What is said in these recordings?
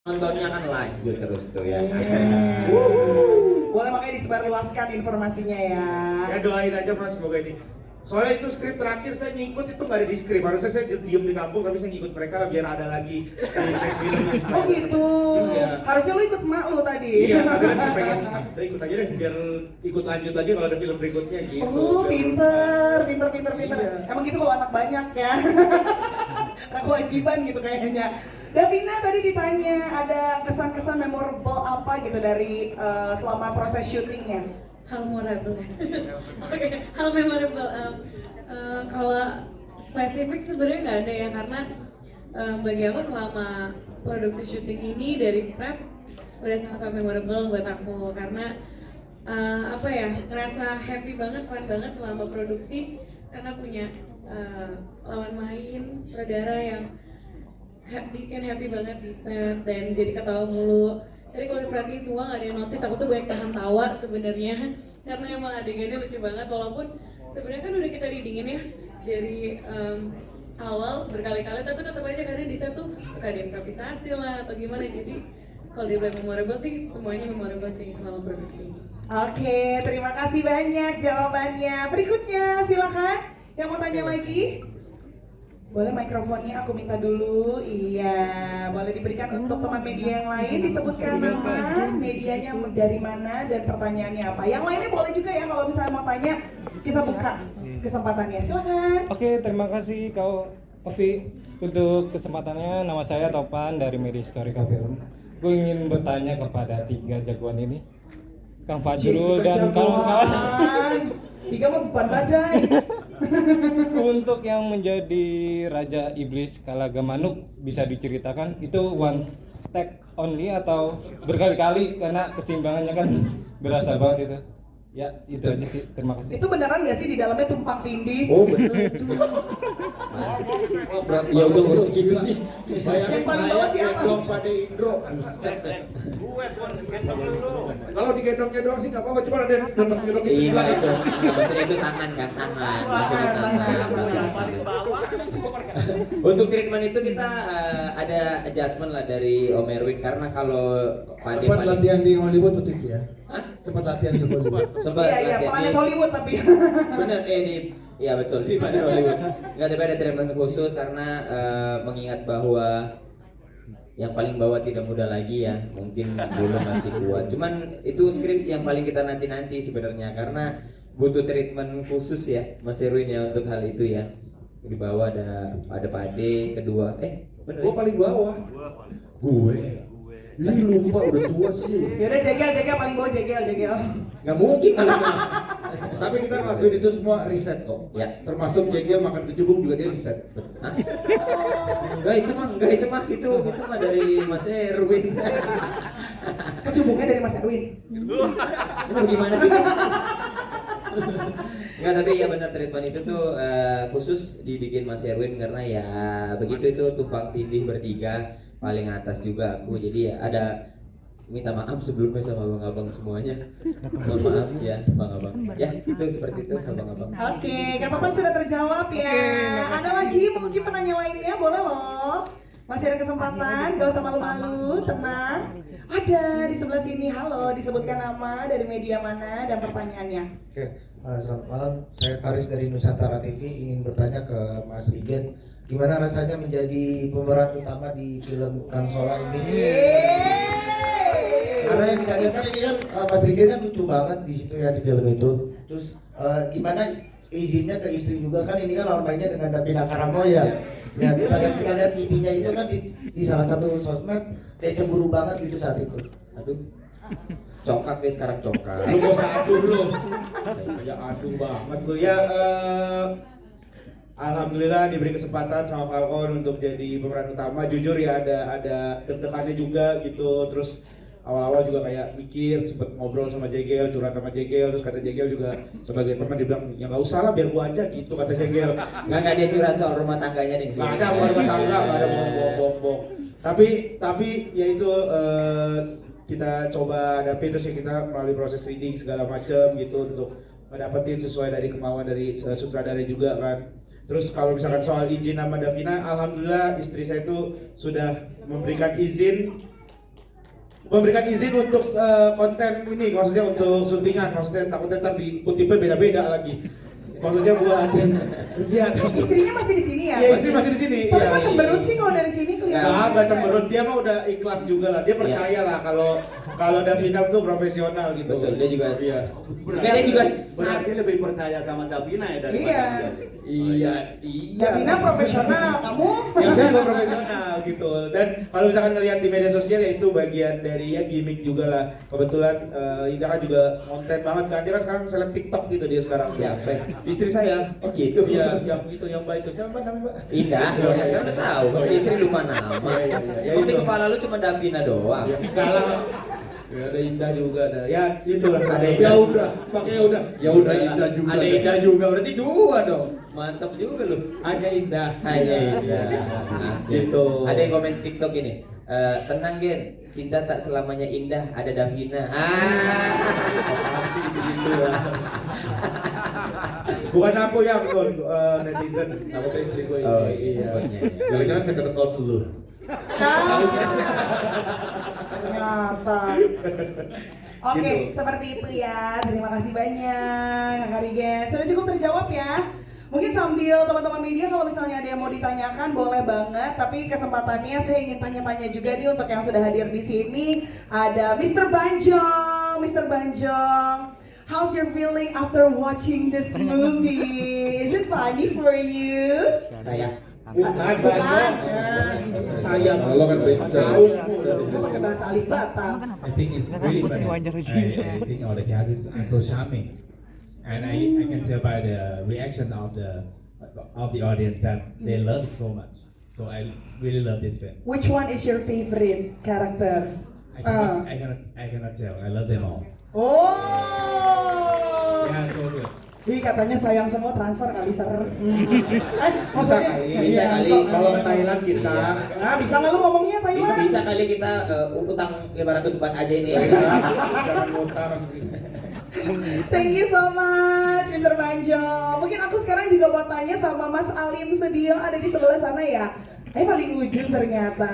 nontonnya kan lanjut terus tuh ya. Boleh makanya disebarluaskan informasinya ya. Ya doain aja Mas, semoga ini. Soalnya itu skrip terakhir saya ngikut itu nggak ada di skrip. Harusnya saya diem di kampung tapi saya ngikut mereka lah biar ada lagi di next filmnya. Oh gitu. Iya. Harusnya lu ikut mak lu tadi. Iya, tapi kan saya pengen, udah ikut aja deh biar ikut lanjut lagi kalau ada film berikutnya gitu. Oh, pinter. Iya. Emang gitu kalau anak banyak ya. Kewajiban gitu kayaknya. Davina tadi ditanya ada kesan-kesan memorable apa gitu dari selama proses syutingnya? Hal memorable. Oke, hal memorable. Kalau spesifik sebenarnya nggak ada ya karena bagi aku selama produksi syuting ini dari prep udah sangat-sangat memorable buat aku karena apa ya ngerasa happy banget, fun banget selama produksi karena punya lawan main, sutradara yang bikin happy banget di set dan jadi ketawa mulu. Jadi kalau diperhatiin semua nggak ada yang notice, aku tuh banyak tahan tawa sebenarnya karena emang adegannya lucu banget walaupun sebenarnya kan udah kita readingin ya dari awal berkali-kali tapi tetap aja karena di set tuh suka ada improvisasi lah atau gimana jadi kalau dibilang memorable sih semuanya memorable sih selama produksi ini. Oke, terima kasih banyak jawabannya. Berikutnya silakan yang mau tanya lagi. Boleh mikrofonnya aku minta dulu. Iya, boleh diberikan untuk teman media yang lain. Disebutkan nama, medianya dari mana, dan pertanyaannya apa. Yang lainnya boleh juga ya kalau misalnya mau tanya, kita buka kesempatannya. Silakan. Oke, terima kasih Kak Ovi untuk kesempatannya. Nama saya Topan dari Media Historical Film. Gue ingin bertanya kepada 3 jagoan ini, Kang Fajrul dan kawan-kawan. 3 mah bukan bajai. Untuk yang menjadi Raja Iblis Kalagamanuk bisa diceritakan itu one take only atau berkali-kali karena keseimbangannya kan berasa banget itu. Ya, itu aja sih. Terima kasih. Itu beneran nggak sih di dalamnya tumpang tindih? Oh bener itu. Oh, ya udah nggak usah gitu sih. Yang paling bawah siapa? Gendong pada Indro. Kalau digendong-gendong sih nggak apa-apa, cuma ada yang gendong-gendong itu Iya juga. itu. Nggak, maksudnya itu tangan kan, tangan. Maksudnya tangan. Untuk treatment itu kita ada adjustment lah dari Om Erwin karena kalau Pade Sempat latihan di Hollywood waktu itu ya? Hah? Sempat latihan di Hollywood. Sempat Iya, latihan planet di- Hollywood tapi. Bener iya betul di Planet Hollywood. Nggak tapi ada treatment khusus karena mengingat bahwa yang paling bawah tidak muda lagi ya, mungkin dulu masih kuat. Cuman itu skrip yang paling kita nanti sebenarnya karena butuh treatment khusus ya, Mas Erwin ya untuk hal itu ya. Di bawah ada Pade, kedua bener. Gue paling bawah. Gue. Ih lupa udah tua sih. Yaudah jegel paling bawah jegel. Nggak mungkin kalau itu. Tapi kita ngelakuin itu semua riset kok. Ya. Termasuk jegel makan kecubung juga dia riset. Hah? Enggak itu mah dari Mas Erwin. Kecubungnya dari Mas Erwin. Ini gimana sih? Enggak, tapi ya benar treatment itu tuh khusus dibikin Mas Erwin karena ya begitu itu tumpang tindih bertiga paling atas juga aku jadi ya ada minta maaf sebelumnya sama abang-abang semuanya. Mohon maaf ya abang-abang. Ya itu seperti itu abang-abang. Oke, Kak Topan sudah terjawab ya. Ada lagi mungkin penanya lainnya boleh loh. Masih ada kesempatan, gak usah malu-malu, tenang. Ada di sebelah sini, halo, disebutkan nama, dari media mana, dan pertanyaannya. Oke, selamat malam. Saya Faris dari Nusantara TV ingin bertanya ke Mas Rigen, gimana rasanya menjadi pemeran utama di film Kang Sola ini? Karena yang kita lihat kan ini kan Mas Rigen kan lucu banget di situ ya di film itu. Terus gimana izinnya ke istri juga kan ini kan lawan mainnya dengan Davina Karamoy ya. Ya kita lihat intinya itu kan di salah satu sosmed kayak cemburu banget gitu saat itu. Aduh. Congkak deh sekarang congkak. Lu gak usah aduh lu. Ya aduh banget lu ya. Alhamdulillah diberi kesempatan sama Falcon untuk jadi pemeran utama. Jujur ya ada deg-degannya juga gitu. Terus awal-awal juga kayak mikir, sempet ngobrol sama Jegel, curhat sama Jegel, terus kata Jegel juga sebagai teman dia bilang ya nggak usah lah biar gua aja gitu kata Jegel. Nggak dia curhat soal rumah tangganya nih. Nggak ada bukan rumah tangga, nggak ada bohong. Tapi ya itu kita coba hadapi terus ya kita melalui proses reading segala macam gitu untuk ngedapetin sesuai dari kemauan dari sutradara juga kan. Terus kalau misalkan soal izin sama Davina, alhamdulillah istri saya itu sudah memberikan izin memberikan izin untuk konten ini, maksudnya untuk syutingan, maksudnya takutnya ntar dikutipnya beda-beda lagi. Maksudnya buat dia Istrinya masih di sini ya? Iya, istri masih di sini. Tapi Iya. kok cemberut sih kalau dari sini kelihatan? Enggak cemberut, dia mah udah ikhlas juga lah. Dia percaya lah kalau Davina tuh profesional gitu. Betul, dia juga. Iya. Enggak, dia juga Berarti lebih percaya sama Davina ya daripada Iya. dia. Iya. Davina profesional, kamu? Ya saya nggak profesional gitu. Dan kalau misalkan ngelihat di media sosial ya itu bagian dari ya gimmick juga lah. Kebetulan Indah kan juga konten banget kan. Dia kan sekarang seleb TikTok gitu dia sekarang. Siapa? Istri saya. Oh gitu. Iya, yang itu yang baik itu. Siapa namanya, Mbak? Indah, kan udah tahu. Masa istri lupa nama. Ya, Emang di itu. kepala lu cuma Davina doang. Enggak lah. Ya, ada Indah juga ada. Ya, itulah. Ada Ya Indah. udah, pakai ya udah. Ya udah Indah juga. Ada Indah juga, berarti dua dong. Mantap juga lu. Hanya Indah. Hanya Indah. Asik. Gitu. Ada yang komen TikTok ini. Tenang Gen, cinta tak selamanya indah, ada Davina. Masih begitu ya. Bukan aku yang netizen, takutnya istri gue ini. Oh iya. Jangan-jangan second account dulu. Ternyata. Oke, Gitu. seperti itu ya. Terima kasih banyak, Kak Karigen. Sudah cukup terjawab ya. Mungkin sambil teman-teman media kalau misalnya ada yang mau ditanyakan boleh banget. Tapi kesempatannya saya ingin tanya-tanya juga nih untuk yang sudah hadir di sini. Ada Mr. Banjong, Mr. Banjong. How's your feeling after watching this movie? Is it funny for you? Saya. Bukan banyak. Saya Kalau kan tahu. Gue pakai bahasa alif Batak. I think it's really funny. I think all the cast is so charming, and I can tell by the reaction of the audience that they love it so much. So I really love this film. Which one is your favorite characters? I cannot tell. I love them all. Oh. Yeah, so good. Ih katanya sayang semua transfer kali ser. Bisa Maksudnya, kali, iya, bisa kali. Kalau ke Thailand kita. Nah, bisa nggak lu ngomongnya Itu Thailand? bisa kali kita utang 500 buat aja ini. Jangan ngutang. Thank you so much, Mr. Banjo. Mungkin aku sekarang juga mau tanya sama Mas Alim Sudio ada di sebelah sana ya. Paling ujung ternyata,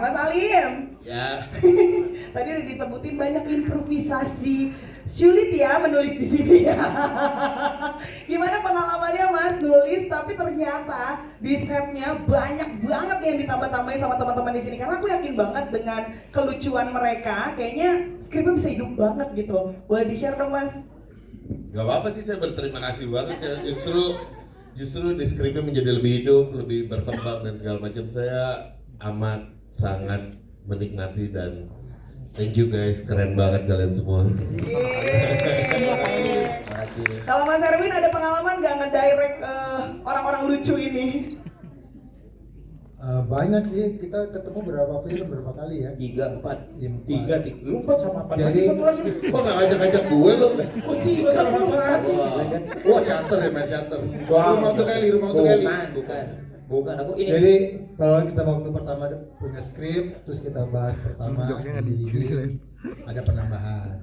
Mas Alim. Ya. Tadi udah disebutin banyak improvisasi. Sulit ya menulis di sini ya. Gimana pengalamannya Mas nulis tapi ternyata di setnya banyak banget yang ditambah-tambahin sama teman-teman di sini karena aku yakin banget dengan kelucuan mereka kayaknya skripnya bisa hidup banget gitu. Boleh di-share dong Mas? Gak apa-apa sih, saya berterima kasih banget ya. Justru di skripnya menjadi lebih hidup, lebih berkembang dan segala macam. Saya amat sangat menikmati dan thank you guys, keren banget kalian semua. Terima kasih. Kalau Mas Erwin ada pengalaman nggak ngedirect orang-orang lucu ini? Banyak sih, kita ketemu berapa kali ya? 3, 4. Ya, Tiga. Lu empat sama apa? Jadi- Satu lagi. Kok gak ngajak-ngajak gue lo? Oh tiga sama apa lagi? Wah, shutter ya, main shutter. Rumah untuk Kelly, rumah untuk Kelly. Bukan. Aku ini. Jadi kalau kita waktu pertama punya skrip, terus kita bahas pertama di ada penambahan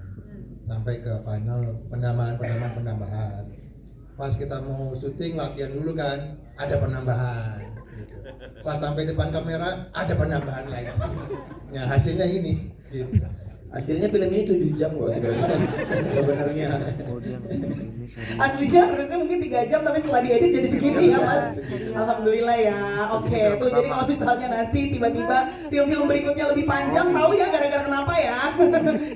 sampai ke final penambahan. Pas kita mau syuting latihan dulu kan, ada penambahan. Gitu. Pas sampai depan kamera ada penambahan lagi. Ya hasilnya ini. Gitu. Hasilnya film ini 7 jam kok sebenarnya. Sebenarnya. Aslinya harusnya mungkin 3 jam tapi setelah diedit jadi segini ya Mas. Alhamdulillah ya. Oke, tuh jadi kalau misalnya nanti tiba-tiba film-film berikutnya lebih panjang, tahu ya gara-gara kenapa ya?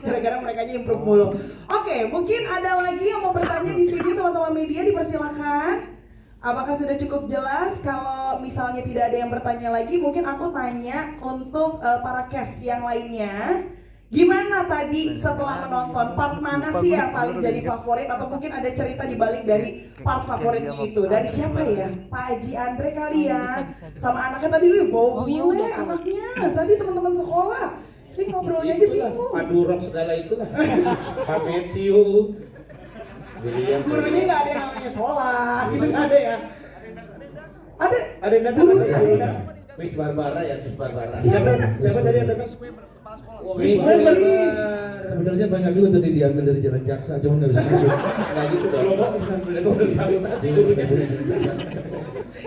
Gara-gara mereka improve mulu. Oke, mungkin ada lagi yang mau bertanya di sini teman-teman media, dipersilakan. Apakah sudah cukup jelas? Kalau misalnya tidak ada yang bertanya lagi, mungkin aku tanya untuk para cast yang lainnya. Gimana tadi setelah menonton, part mana sih yang paling jadi favorit atau mungkin ada cerita di balik dari part favoritnya itu? Dari siapa ya? Pak Haji Andre kali ya? Sama anaknya tadi, bau bule anaknya. Tadi teman-teman sekolah. Ini ngobrolnya aja Itulah, bingung. Pak Durok segala itulah. Pak Matthew. Gurunya nggak ada yang namanya sekolah, gitu nggak ada ya? Ada yang datang? Gurunya ada yang datang. Miss Barbara ya, Miss Barbara. Siapa nak? Siapa tadi yang datang? Sebenarnya banyak juga tadi diambil dari jalan jaksa, cuma nggak bisa masuk. Enggak gitu dong.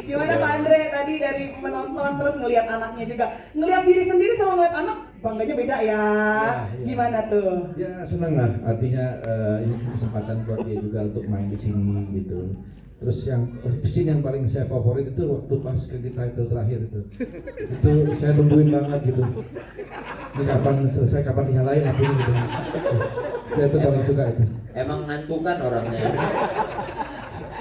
Gimana Pak Andre tadi dari menonton terus ngelihat anaknya juga, ngelihat diri sendiri sama ngelihat anak bangganya beda ya. Gimana tuh? Ya senang lah, artinya ini kesempatan buat dia juga untuk main di sini gitu. Terus yang scene yang paling saya favorit itu waktu pas credit title terakhir itu saya nungguin banget gitu. Ini kapan selesai, kapan dinyalain apinya gitu. Saya tuh paling suka itu. Emang ngantuk kan orangnya.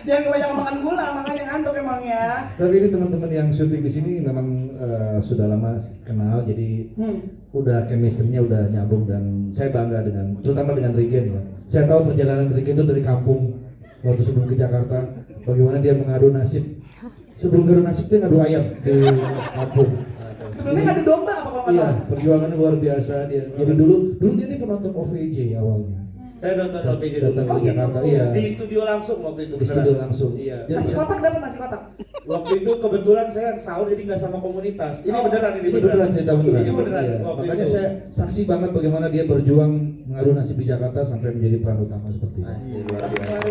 Dia kebanyakan makan gula, makanya ngantuk emang ya. Tapi ini teman-teman yang syuting di sini memang sudah lama kenal, jadi udah chemistry-nya udah nyambung dan saya bangga dengan, terutama dengan Regen ya. Saya tahu perjalanan Regen itu dari kampung waktu sebelum ke Jakarta, bagaimana dia mengadu nasib. Sebelum ngadu nasib dia ngadu ayam di kampung. Sebelumnya ngadu domba apa kalau nggak Iya, salah? perjuangannya luar biasa dia. Jadi dulu dia ini penonton OVJ awalnya. Saya nonton OVJ dulu. Datang ke Jakarta, iya. Di studio langsung waktu itu. Di studio langsung. Iya. Nasi kotak dapat nasi kotak. Waktu itu kebetulan saya sahur jadi nggak sama komunitas. Ini beneran, Ini beneran cerita beneran. Ini beneran. Iya. Waktu Makanya itu. saya saksi banget bagaimana dia berjuang mengadu nasib di Jakarta sampai menjadi peran utama seperti ini. Asli luar biasa. Luar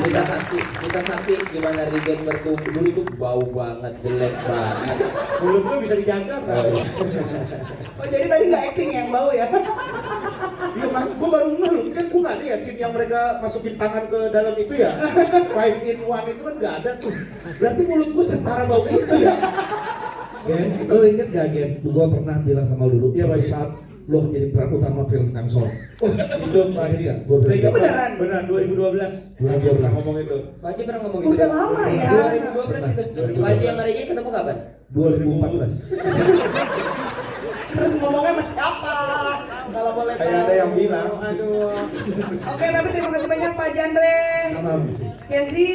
biasa. Kita saksi gimana Regen bertumbuh dulu tuh bau banget, jelek banget. Mulut gue bisa dijaga kan? Oh jadi tadi nggak acting yang bau ya? Iya, gue baru ngelut kan gue nggak ada ya scene yang mereka masukin tangan ke dalam itu ya. 5 in 1 itu kan nggak ada tuh. Berarti mulut gue setara bau itu ya. Gen, lo inget gak Gen? Gue pernah bilang sama lo dulu, Iya, suatu Pak. saat lo menjadi peran utama film Tangsel. Oh, itu Pak Haji. Iya, gua Saya ingat beneran? beneran 2012. Pak Haji pernah ngomong itu. Pak Haji pernah ngomong gitu. Udah lama ya. 2012 itu. Pak Haji sama Regen ketemu kapan? 2014. Terus ngomongnya sama siapa? Kalau boleh tahu. Kayak ada yang bilang. Aduh. Oke, tapi terima kasih banyak Pak Jandre. Salam sih. Kenzi,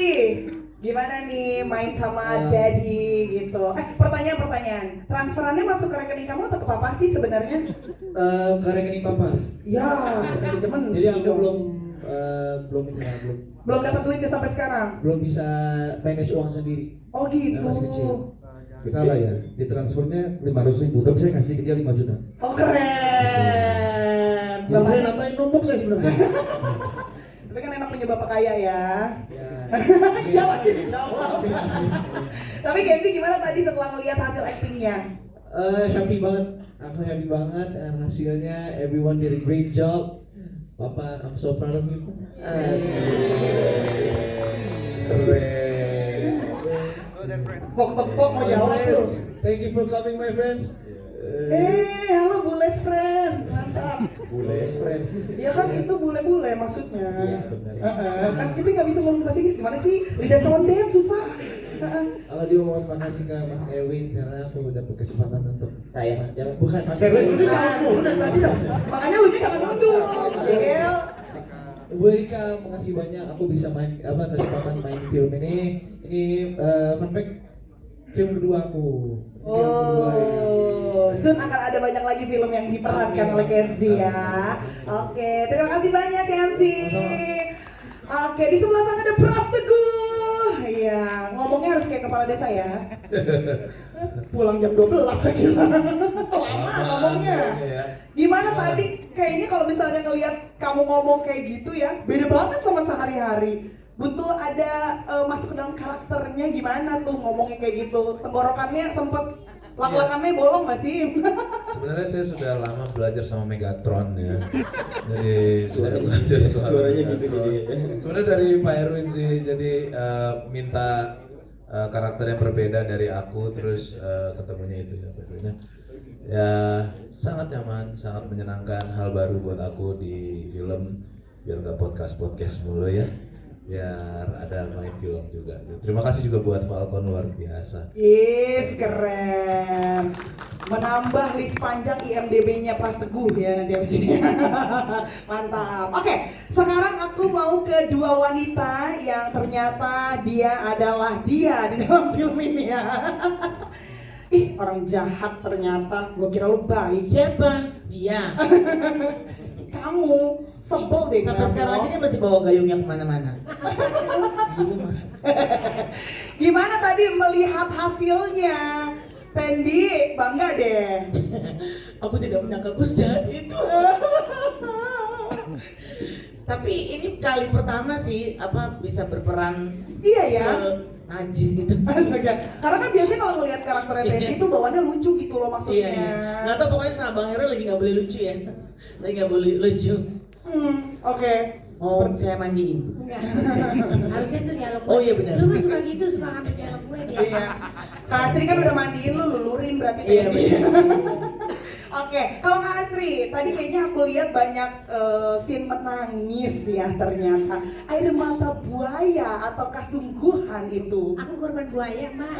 gimana nih main sama Daddy gitu? Pertanyaan. Transferannya masuk ke rekening kamu atau ke papa sih sebenarnya? Ke rekening papa. Ya, manajemen. Jadi aku dong. belum dapat duitnya sampai sekarang. belum bisa manage uang sendiri. Oh gitu. Masih kecil. Salah ya, di transfernya 500.000, tapi saya kasih ke dia 5 juta. Oh keren. Jadi saya Bapaknya- nambahin nombok saya sebenarnya. Tapi kan enak punya bapak kaya ya. Ya. Iya lagi dijawab. Tapi Kenzi gimana tadi setelah melihat hasil actingnya? Happy banget. Aku happy banget dengan hasilnya. Everyone did a great job. Papa, I'm so proud of you. Keren. Tepok mau jawab lu. Thank you for coming, my friends. Halo Bules friend, mantap. Bules friend. Ya kan itu bule-bule maksudnya. Iya, benar. Kan kita nggak bisa ngomong bahasa Inggris, gimana sih? Lidah condet susah. Kalau dia mau makasih ke Mas Erwin karena aku udah berkesempatan untuk Saya siapa? bukan Mas Erwin udah jangan dulu dari tadi dong. Makanya lu jangan nunduk, Jegel. Bu Erika, makasih banyak aku bisa main kesempatan main di film ini. Ini fun fact film kedua aku. Film kedua ini. Oh, soon akan ada banyak lagi film yang diperankan oleh Kenzi ya. Oke, terima kasih banyak Kenzi. Oke, di sebelah sana ada Pras Teguh. Iya, ngomongnya harus kayak kepala desa ya. Pulang jam 12 lagi. Lama ngomongnya. Gimana tadi kayaknya kalau misalnya ngelihat kamu ngomong kayak gitu ya, beda banget sama sehari-hari. Butuh ada masuk ke dalam karakternya gimana tuh ngomongnya kayak gitu. Tenggorokannya sempet lak-lakannya bolong gak sih? Sebenarnya saya sudah lama belajar sama Megatron ya. Jadi sudah belajar sama Suaranya gitu Megatron. jadi. Sebenarnya dari Pak Erwin sih. Jadi minta karakter yang berbeda dari aku, terus ketemunya itu ya Pak Erwin. Ya sangat nyaman, sangat menyenangkan, hal baru buat aku di film. Biar nggak podcast mulu ya. Biar ada main film juga. Terima kasih juga buat Falcon, luar biasa. Yes, keren. Menambah list panjang IMDb-nya Pras Teguh ya nanti habis ini. Mantap. Oke, sekarang aku mau ke dua wanita yang ternyata dia adalah dia di dalam film ini ya. Ih, orang jahat ternyata. Gua kira lu baik. Siapa? Dia. Kamu sebel deh. Sampai kamu. sekarang aja dia masih bawa gayungnya kemana-mana. Gimana tadi melihat hasilnya? Tendi, bangga deh. Aku tidak menyangka bos jahat itu. Tapi ini kali pertama sih bisa berperan Iya ya. najis gitu. Astaga. Karena kan biasanya kalau ngelihat karakternya Teddy tuh bawaannya lucu gitu loh maksudnya. Iya. Nggak tahu pokoknya sama Bang Hero lagi nggak boleh lucu ya. Lagi nggak boleh lucu. Oke. Oh, saya mandiin. Harusnya itu dialog gue. Oh iya benar. Lu mah suka gitu, suka ngambil dialog gue dia. Iya. Kak Astri kan udah mandiin lu, lulurin berarti Iya, Teddy. Oke, kalau Kak Astri, tadi kayaknya aku lihat banyak scene menangis ya ternyata. Air mata buaya atau kesungguhan itu? Aku korban buaya, Mak.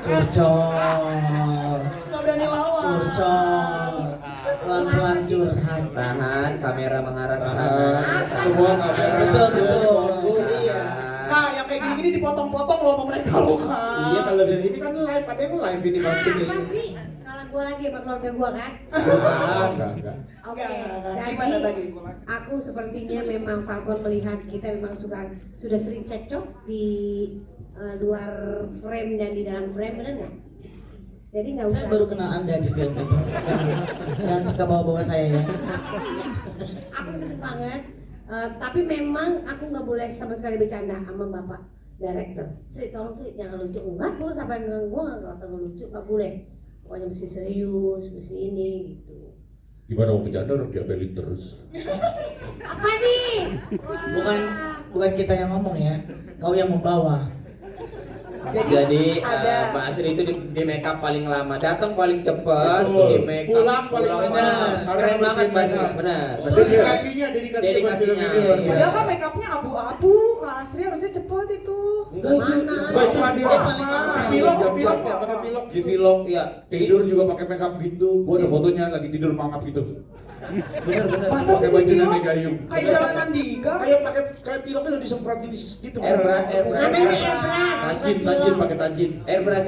Curcol. Gak berani lawan. Curcol. Pelan-pelan curhat. Tahan, kamera mengarah ke sana. Semua kamera. Betul. Iya. Kak, yang kayak gini-gini dipotong-potong loh sama mereka loh, Kak. Iya kalau biar ini kan live, ada yang live ini pasti nih. Pasti kalau gue lagi sama keluarga gue kan. Enggak. Oke, Gimana tadi? aku sepertinya memang Falcon melihat kita memang sudah sering cekcok di luar frame dan di dalam frame, benar nggak? Jadi nggak usah. Saya baru kenal Anda di film itu. Jangan suka bawa-bawa saya ya. Aku seneng banget. Tapi memang aku nggak boleh sama sekali bercanda sama bapak director. Sri, tolong Sri, jangan lucu. Enggak, gue sampai gue nggak ngerasa lucu, nggak boleh. Pokoknya mesti serius, mesti ini gitu. Gimana mau bercanda orang diapelin terus? Apa nih? Bukan kita yang ngomong ya. Kau yang membawa. Jadi ada- Mbak Asri itu di make up paling lama, datang paling cepet, Betul. di make up Pulang paling lama. Keren Karena banget Mbak Asri, benar. benar. Dedikasinya buat film ini luar biasa. Padahal kan make upnya abu-abu, Kak Astri harusnya cepet itu. Enggak itu. Enggak cuma di pilok ya, pakai pilok. Di vlog ya tidur juga pakai makeup gitu. Gua ada fotonya lagi tidur mangap gitu. Bener. Masa sih Pakai di baju pilok? nenek gayung. Kayak jalanan Diga. Kayak piloknya udah disemprot gitu. Airbrush. Namanya airbrush. Tajin pakai tajin. Airbrush.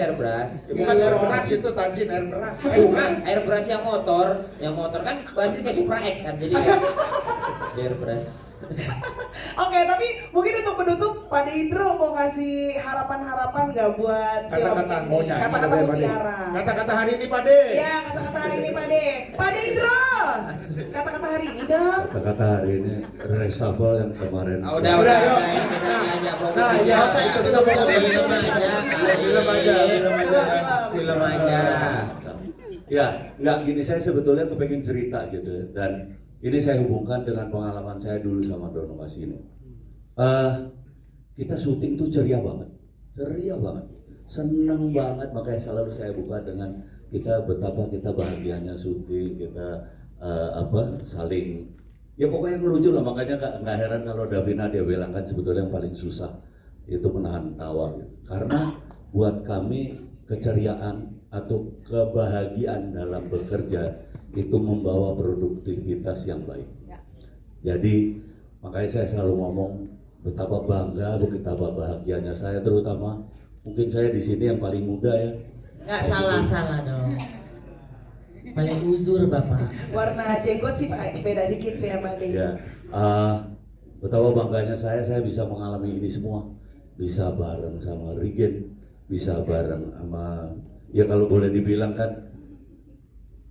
Bukan airbrush itu tajin, airbrush. Airbrush yang motor kan Mbak Asri kayak Supra X kan, jadi kayak airbrush. Oke, tapi mungkin untuk penutup Pak Indro mau kasih harapan-harapan nggak buat film Kata-kata ini? mau nyanyi. Kata-kata Pak De. mutiara. Kata-kata hari ini Pak De. Ya, kata-kata hari ini Pak De. Pak Indro. Kata-kata hari ini dong. Kata-kata hari ini reshuffle yang kemarin. Udah, yuk. ini tadi aja fokus Nah, aja. ya, itu kita fokus Film film aja. Ya, nggak gini, saya sebetulnya kepengen cerita gitu, dan ini saya hubungkan dengan pengalaman saya dulu sama Dono Kasino. Kita syuting tuh ceria banget, seneng banget, makanya selalu saya buka dengan betapa kita bahagianya syuting, kita saling, ya pokoknya ngelucu lah, makanya nggak heran kalau Davina dia bilang kan sebetulnya yang paling susah itu menahan tawa, gitu. Karena buat kami keceriaan atau kebahagiaan dalam bekerja itu membawa produktivitas yang baik. Jadi makanya saya selalu ngomong betapa bangga, betapa bahagianya saya, terutama mungkin saya di sini yang paling muda ya. Nggak salah dong. Paling uzur Bapak. Warna jenggot sih Pak beda dikit ya Pak De. Ya, betapa bangganya saya bisa mengalami ini semua, bisa bareng sama Rigen, bisa bareng sama, ya kalau boleh dibilang kan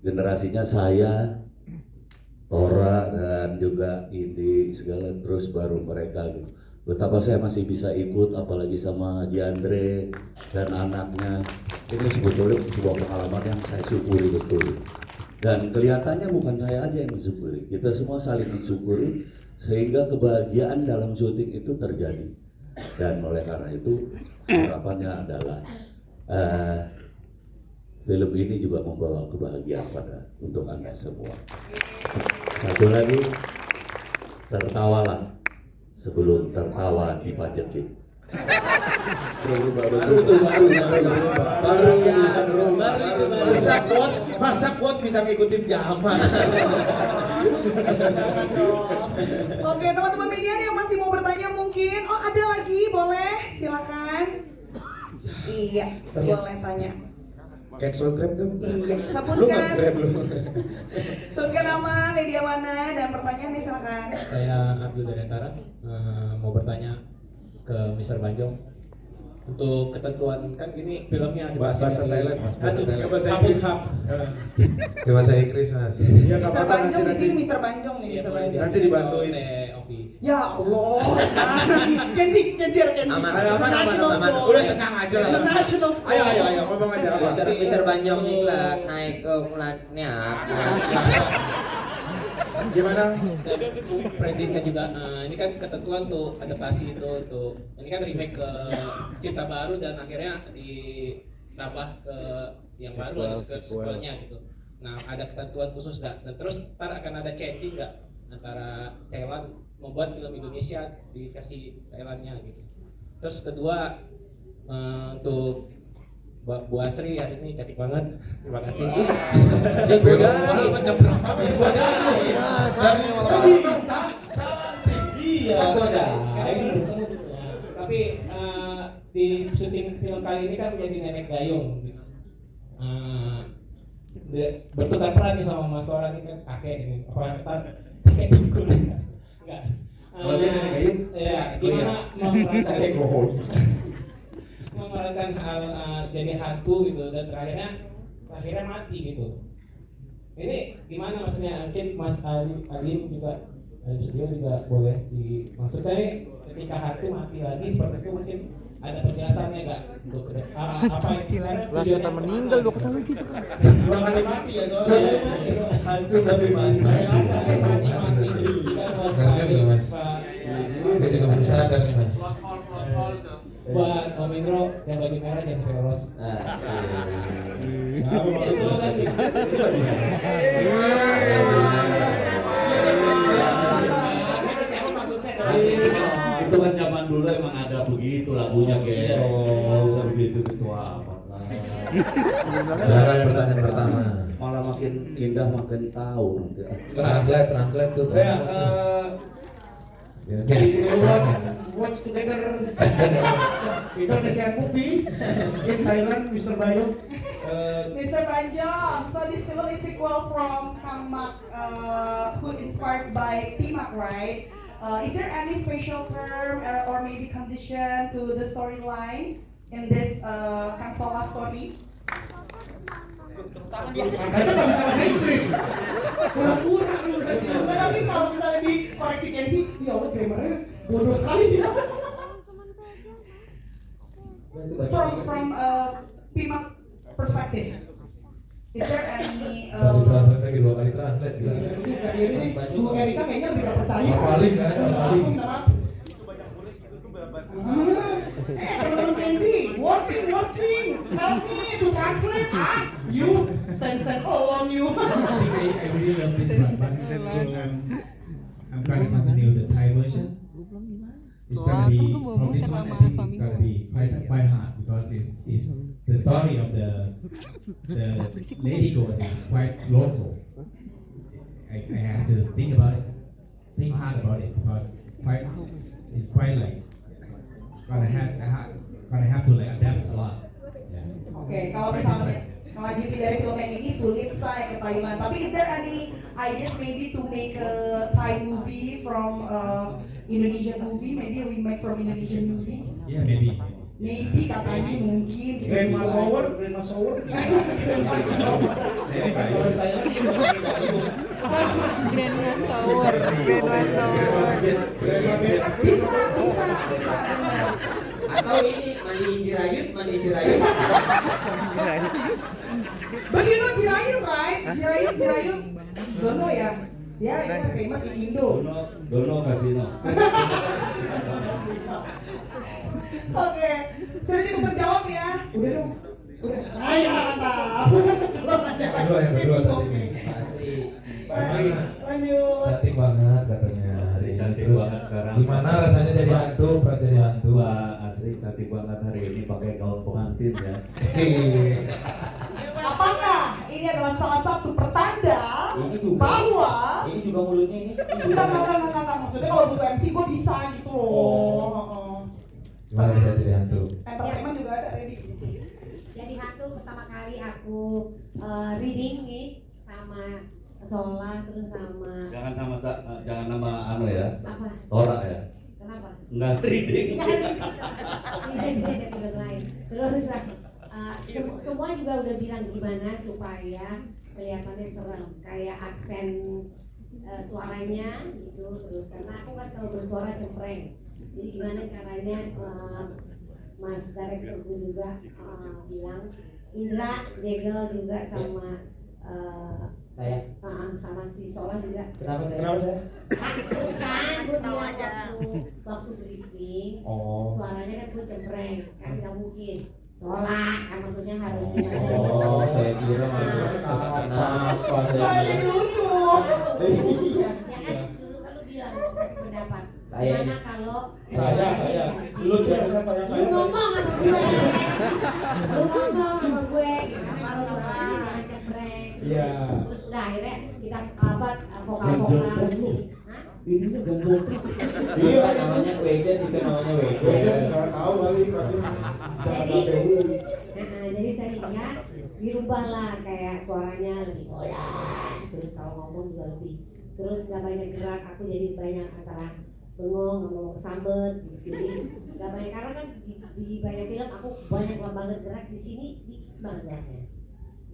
generasinya saya, Tora dan juga Indi segala, terus baru mereka gitu. Betapa saya masih bisa ikut, apalagi sama Haji Andre dan anaknya. Ini sebetulnya sebuah pengalaman yang saya syukuri betul. Dan kelihatannya bukan saya aja yang mensyukuri, kita semua saling mensyukuri sehingga kebahagiaan dalam syuting itu terjadi. Dan oleh karena itu harapannya adalah film ini juga membawa kebahagiaan untuk Anda semua. Satu lagi, tertawalah sebelum tertawa dipajekin. Masa quote bisa ngikutin zaman. Oke, teman-teman media yang masih mau bertanya mungkin, oh ada lagi, boleh, silakan. Iya, boleh tanya. Cancel Grab tuh. Iya, Lu nggak sebutkan. Grab lu. Sebutkan nama, media mana, dan pertanyaan nih silakan. Saya Abdul dari Antara, mau bertanya ke Mr. Banjong. Untuk ketentuan kan ini filmnya ada Bahasa Thailand, Mas. Bahasa Thailand. Bahasa Inggris. Bahasa Inggris Mas. Iya, Mr. Banjong di sini, Mr. Banjong nih, Mr. Banjong. Nanti dibantuin. Ovi. Ya Allah, Kenzi. Aman. International Aman. school. Udah tenang aja lah. International school. Ayo ngomong aja apa? Mister Banjong nih kelak naik ke mulannya apa? Gimana? Pendidikan juga, ini kan ketentuan tuh adaptasi itu tuh, ini kan remake ke cerita baru dan akhirnya ditambah ke yang baru ada sequelnya gitu. Nah ada ketentuan khusus nggak? Dan terus ntar akan ada changing nggak antara Thailand membuat film Indonesia di versi Thailandnya gitu. Terus kedua untuk Bu Asri ya ini cantik banget, terima kasih. Dia godain. Iya. Tapi di syuting film kali ini kan menjadi nenek gayung. Bertukar peran nih sama Mas Tora ini kan kakek ini. Apa ntar kakek dukun enggak? Kalau dia nenek gayung, ya gimana memerankan hal jadi hantu gitu dan akhirnya mati gitu. Ini gimana maksudnya? Mungkin Mas Alim juga boleh maksudnya nih ketika hantu mati lagi seperti itu mungkin ada penjelasannya nggak untuk apa yang sekarang lah sudah meninggal 2 kali gitu kan. 2 kali mati ya soalnya. Hantu tapi mati. Ngerti nggak mas? Saya juga belum sadar nih mas. Buat Om Indro yang baju merah jangan sampai lolos. Itu kan zaman dulu emang ada begitu lagunya kayak nggak usah begitu amat lah. Silakan pertanyaan pertama. Malah makin indah makin tahu nanti. Translate tuh. Watch together Indonesian movie in Thailand, Mr. Bayong. Mr. Banjong, so this film is sequel from Kang Mak, who inspired by Pimak, right? Is there any special term or maybe condition to the storyline in this Kang Sola story? Karena nggak bisa bahasa Inggris. Pura-pura lu. Tapi kalau misalnya dikoreksi Kenzi, ya Allah grammarnya bodoh sekali. From Pimak perspective, is there any? Translate lagi 2 kali translate juga. Juga ini Bu Erika kayaknya lebih gak percaya. Paling kan, paling. Teman-teman Kenzi, working, help me to translate. You stand alone, you. I really love this one, but I'm trying to continue the Thai version. It's gonna be from this one. I think it's gonna be quite hard because it's the story of the lady ghost is quite local. I have to think hard about it because it's quite like gonna have to like adapt a lot. Oke, kalau misalnya melanjutin dari film yang ini sulit saya ke Thailand. Tapi is there any ideas maybe to make a Thai movie from Indonesian movie? Maybe a remake from Indonesian movie? Yeah, maybe. Maybe katanya mungkin. Grandma Sour. Bisa. Atau ini mandi jirayut. Begitu jirayut, right? Jirayut. Dono ya. Dia famous di Indo. Dono kasino. Oke, sudah cukup terjawab ya. Udah dong. Ayo mantap. Yang kedua tadi nih. Lanjut. Cantik banget katanya hari ini. Cantik Terus banget sekarang. gimana rasanya jadi hantu? Pernah jadi hantu? Mbak Asri cantik banget hari ini pakai gaun pengantin ya. Apakah ini adalah salah satu pertanda bahwa Ini juga mulutnya ini. enggak, maksudnya kalau butuh MC gue bisa gitu loh. Gimana bisa jadi hantu? Entertainment juga ada ready. Jadi hantu pertama kali aku reading nih sama Sola terus sama Jangan nama anu ya. apa? Tora ya. Kenapa? Enggak reading. Tidak tidak lain. Terus semua juga udah bilang gimana supaya kelihatannya serem, kayak aksen suaranya gitu. Terus karena aku kan kalau bersuara cempreng, jadi gimana caranya Mas Direkturku juga bilang, Indra, Degel juga sama saya sama si Sola juga. Kenapa saya? Bukan, gue bilang waktu briefing, suaranya kan gue cempreng, kan nggak mungkin. Sola, kan maksudnya harus gimana? Oh, saya kira kenapa saya lucu. Ya kan dulu kan lu bilang kasih pendapat. Saya Gimana kalau saya lu siapa yang saya? Lu ngomong sama gue. Lu ngomong sama gue, gimana kalau suaranya jangan cempreng. Iya. Terus udah akhirnya kita vokal-vokal gitu. Ini udah ganteng. Iya, namanya Weja sih, kan namanya Weja. Nggak tahu kali. Jadi sehingga dirubahlah kayak suaranya lebih solas, terus kalau ngomong juga lebih, terus nggak banyak gerak, aku jadi banyak antara bengong sama mau kesambet gitu. Jadi nggak banyak, karena kan di banyak film aku banyak banget gerak, di sini dikit banget geraknya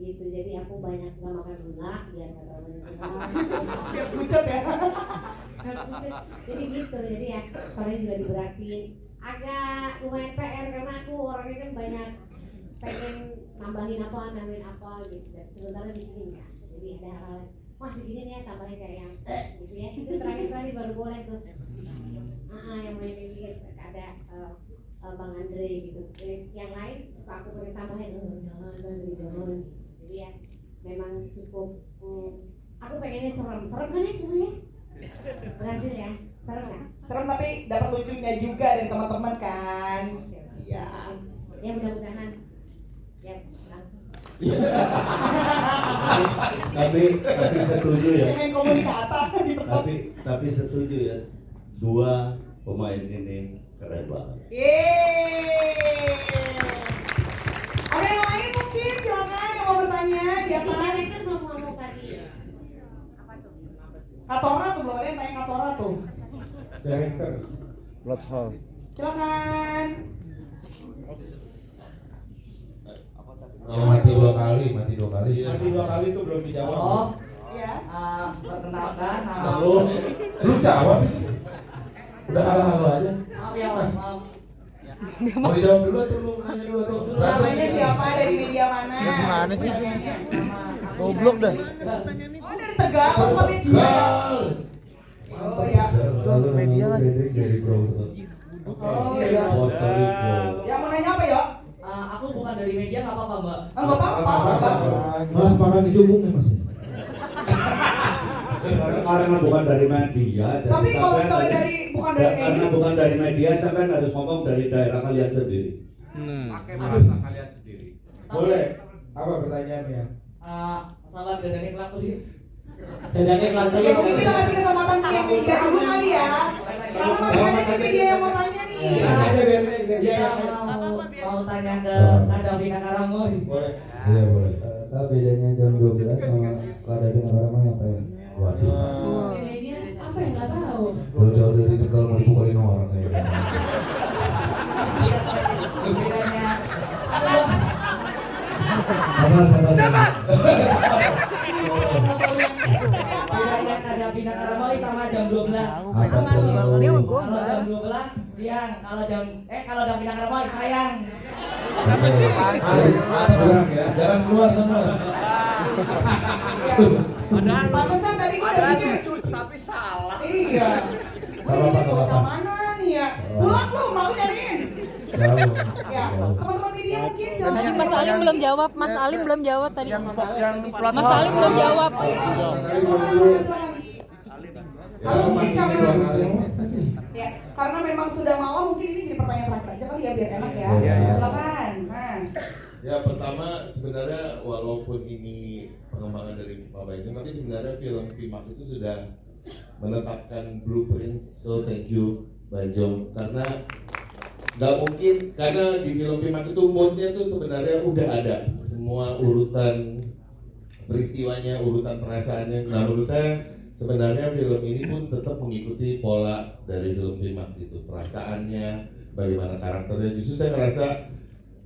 gitu. Jadi aku banyak nggak makan gula biar nggak terlalu banyak gerak. Siap pucat ya. Jadi gitu, jadi ya soalnya juga diberatin, agak lumayan PR karena aku orangnya kan banyak pengen nambahin apa gitu, sementara di sini enggak. Jadi ada hal masih gini nih ya, tambahin kayak yang gitu ya, itu terakhir baru boleh tuh. Yang mainin lihat ada Bang Andre gitu. Yang lain suka aku pengen tambahin, jangan. Jadi ya memang cukup. Aku pengennya serem kan ya gimana ya? Berhasil ya, serem nggak? Serem tapi dapat lucunya juga dari teman-teman kan. Iya. Ya mudah-mudahan. Ya. Tapi setuju ya. Pengen komunikata gitu. Tapi setuju ya. Dua pemain ini keren banget. Yeay. Ada yang lain mungkin, silakan yang mau bertanya di atas. Kan belum ngomong tadi. Apa tuh? Katora tuh, belum ada yang tanya Katora tuh. Director. Blood hole. Silakan. Mati dua kali. Mati dua kali tuh belum dijawab. Iya. Perkenalkan nama Lu jawab ini. Udah halo aja. maaf ya Mas, maaf. Mau dijawab dulu atau lu nanya dulu tuh? Namanya siapa, dari media mana? Gimana sih? Goblok dah. Oh, dari Tegal, Pak Media. Oh ya. Media lah sih. Oh iya. Yang mau nanya apa ya? Aku bukan dari media, nggak apa-apa Mbak. Enggak apa-apa. Mas makan itu bung ya mas. Karena bukan dari media. Tapi kalau misalnya dari bukan dari media. Karena bukan dari media, sampai harus ngomong dari daerah kalian sendiri. Pakai bahasa kalian sendiri. Boleh. Apa pertanyaannya? Sahabat Dadani Kelakuli. Dadani Kelakuli. Ya mungkin kita kasih kesempatan ke yang media dulu kali ya. Karena masih ada di media yang mau tanya nih. Mau tanya ke Davina Karamoy. Boleh. Iya boleh. Kak bedanya jam 12 sama Kak Davina Karamoy apa ya? Waduh. Bedanya apa ya, nggak tahu. Lu jauh dari Tegal mau dipukulin orang kayaknya. Bedanya Sabar. bedanya Davina Karamoy sama jam 12. Apa tuh? Kalau jam 12 siang, kalau Davina Karamoy sayang. Jangan keluar sama Mas. Pantesan tadi gua udah mikir. Tapi salah. Iya. Gua mikir bocah mana nih ya? Pulang lu, malu nyariin. Ya, teman-teman media mungkin silakan. Tadi Mas Alim belum jawab, Mas Alim belum jawab tadi. Mas Alim belum jawab. Kalau mungkin ya, karena memang sudah malam, mungkin ini jadi pertanyaan terakhir aja kali ya biar enak ya. Silakan, Mas. Ya pertama sebenarnya walaupun ini pengembangan dari Bapak itu, tapi sebenarnya film Pimax itu sudah menetapkan blueprint. So thank you Banjong, karena nggak mungkin, karena di film Pimax itu moodnya tuh sebenarnya udah ada semua urutan peristiwanya, urutan perasaannya. Nah menurut saya sebenarnya film ini pun tetap mengikuti pola dari film Pimax itu, perasaannya, bagaimana karakternya. Justru saya ngerasa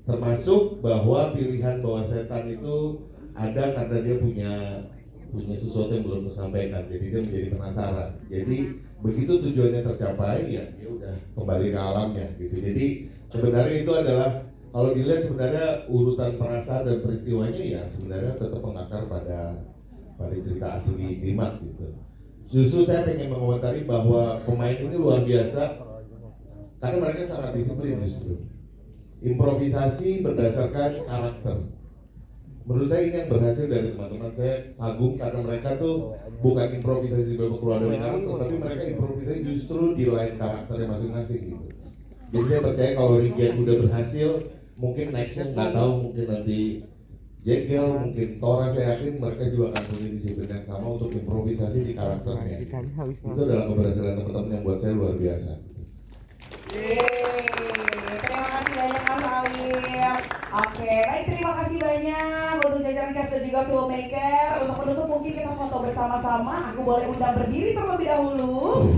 termasuk bahwa pilihan bahwa setan itu ada karena dia punya punya sesuatu yang belum tersampaikan, jadi dia menjadi penasaran. Jadi begitu tujuannya tercapai, ya dia udah kembali ke alamnya gitu. Jadi sebenarnya itu adalah, kalau dilihat sebenarnya urutan perasaan dan peristiwanya ya sebenarnya tetap mengakar pada cerita asli Grimak gitu. Justru saya pengen mengomentari bahwa pemain ini luar biasa karena mereka sangat disiplin justru. Improvisasi berdasarkan karakter. Menurut saya ini yang berhasil dari teman-teman. Saya kagum karena mereka tuh bukan improvisasi keluar dari karakter, tapi mereka improvisasi justru di lain karakternya masing-masing gitu. Jadi saya percaya kalau Regen udah berhasil, mungkin nextnya nggak tahu, mungkin nanti Jekyll, mungkin Tora, saya yakin mereka juga akan punya disiplin yang sama untuk improvisasi di karakternya. Itu adalah keberhasilan teman-teman yang buat saya luar biasa. Terima kasih banyak Mas Alim. Oke, baik, terima kasih banyak untuk jajaran cast dan juga filmmaker. Untuk penutup mungkin kita foto bersama-sama. Aku boleh undang berdiri terlebih dahulu.